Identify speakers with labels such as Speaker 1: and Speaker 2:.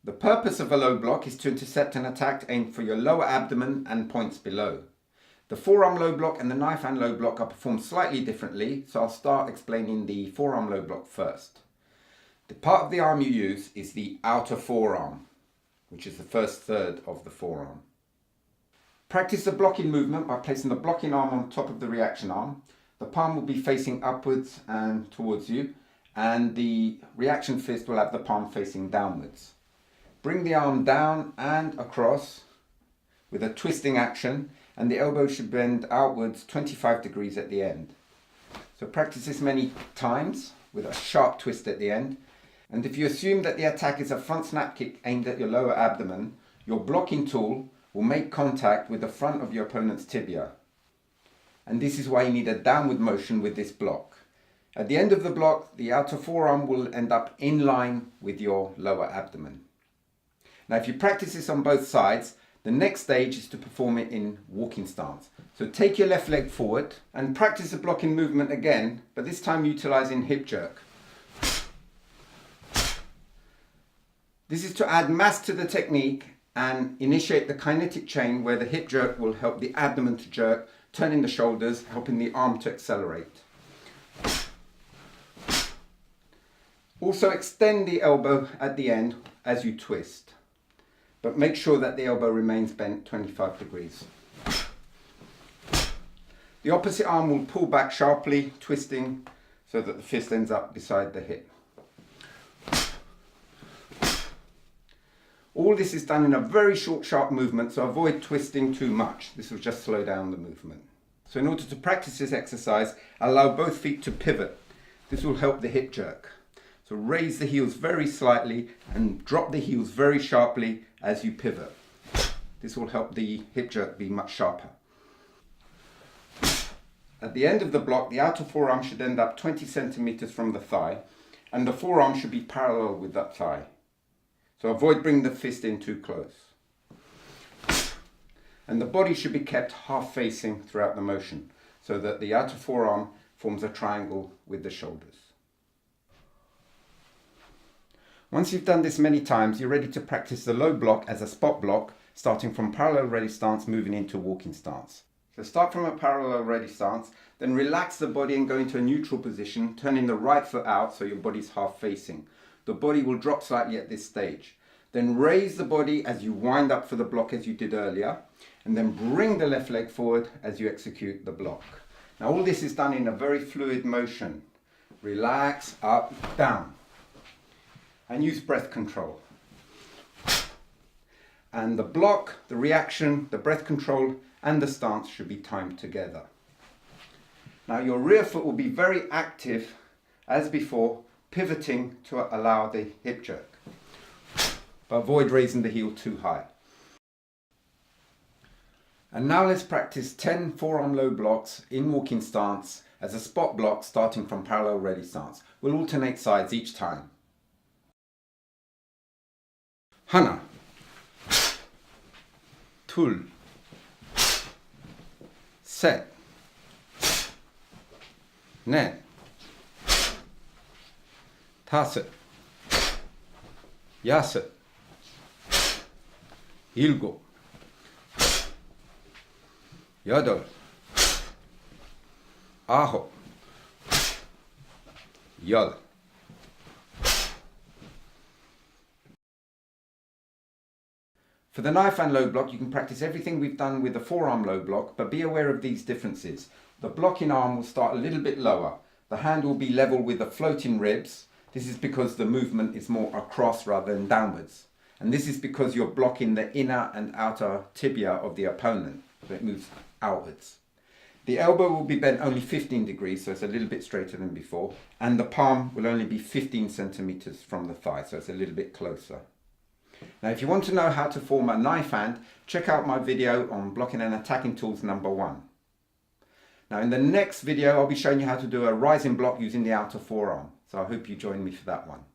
Speaker 1: The purpose of a low block is to intercept an attack aimed for your lower abdomen and points below. The forearm low block and the knife hand low block are performed slightly differently, so I'll start explaining the forearm low block first. The part of the arm you use is the outer forearm, which is the first third of the forearm. Practice the blocking movement by placing the blocking arm on top of the reaction arm. The palm will be facing upwards and towards you, and the reaction fist will have the palm facing downwards. Bring the arm down and across with a twisting action, and the elbow should bend outwards 25 degrees at the end. So practice this many times with a sharp twist at the end. And if you assume that the attack is a front snap kick aimed at your lower abdomen, your blocking tool will make contact with the front of your opponent's tibia. And this is why you need a downward motion with this block. At the end of the block, the outer forearm will end up in line with your lower abdomen. Now, if you practice this on both sides, the next stage is to perform it in walking stance. So take your left leg forward and practice the blocking movement again, but this time utilizing hip jerk. This is to add mass to the technique and initiate the kinetic chain where the hip jerk will help the abdomen to jerk, turning the shoulders, helping the arm to accelerate. Also extend the elbow at the end as you twist, but make sure that the elbow remains bent 25 degrees. The opposite arm will pull back sharply, twisting so that the fist ends up beside the hip. All this is done in a very short, sharp movement, so avoid twisting too much. This will just slow down the movement. So in order to practice this exercise, allow both feet to pivot. This will help the hip jerk. So raise the heels very slightly and drop the heels very sharply as you pivot. This will help the hip jerk be much sharper. At the end of the block, the outer forearm should end up 20 centimeters from the thigh, and the forearm should be parallel with that thigh. So avoid bringing the fist in too close. And the body should be kept half facing throughout the motion, so that the outer forearm forms a triangle with the shoulders. Once you've done this many times, you're ready to practice the low block as a spot block, starting from parallel ready stance, moving into walking stance. So start from a parallel ready stance, then relax the body and go into a neutral position, turning the right foot out so your body's half facing. The body will drop slightly at this stage. Then raise the body as you wind up for the block as you did earlier, and then bring the left leg forward as you execute the block. Now all this is done in a very fluid motion. Relax, up, down. And use breath control. And the block, the reaction, the breath control and the stance should be timed together. Now your rear foot will be very active as before, pivoting to allow the hip jerk. But avoid raising the heel too high. And now let's practice 10 forearm low blocks in walking stance as a spot block starting from parallel ready stance. We'll alternate sides each time. Hana, tul, set, ne, taset, yaset, ilgo, yadol, aho, yal. For the knife hand low block, you can practice everything we've done with the forearm low block, but be aware of these differences. The blocking arm will start a little bit lower. The hand will be level with the floating ribs. This is because the movement is more across rather than downwards. And this is because you're blocking the inner and outer tibia of the opponent, so it moves outwards. The elbow will be bent only 15 degrees, so it's a little bit straighter than before. And the palm will only be 15 centimeters from the thigh, so it's a little bit closer. Now, if you want to know how to form a knife hand, check out my video on blocking and attacking tools #1. Now, in the next video, I'll be showing you how to do a rising block using the outer forearm. So I hope you join me for that one.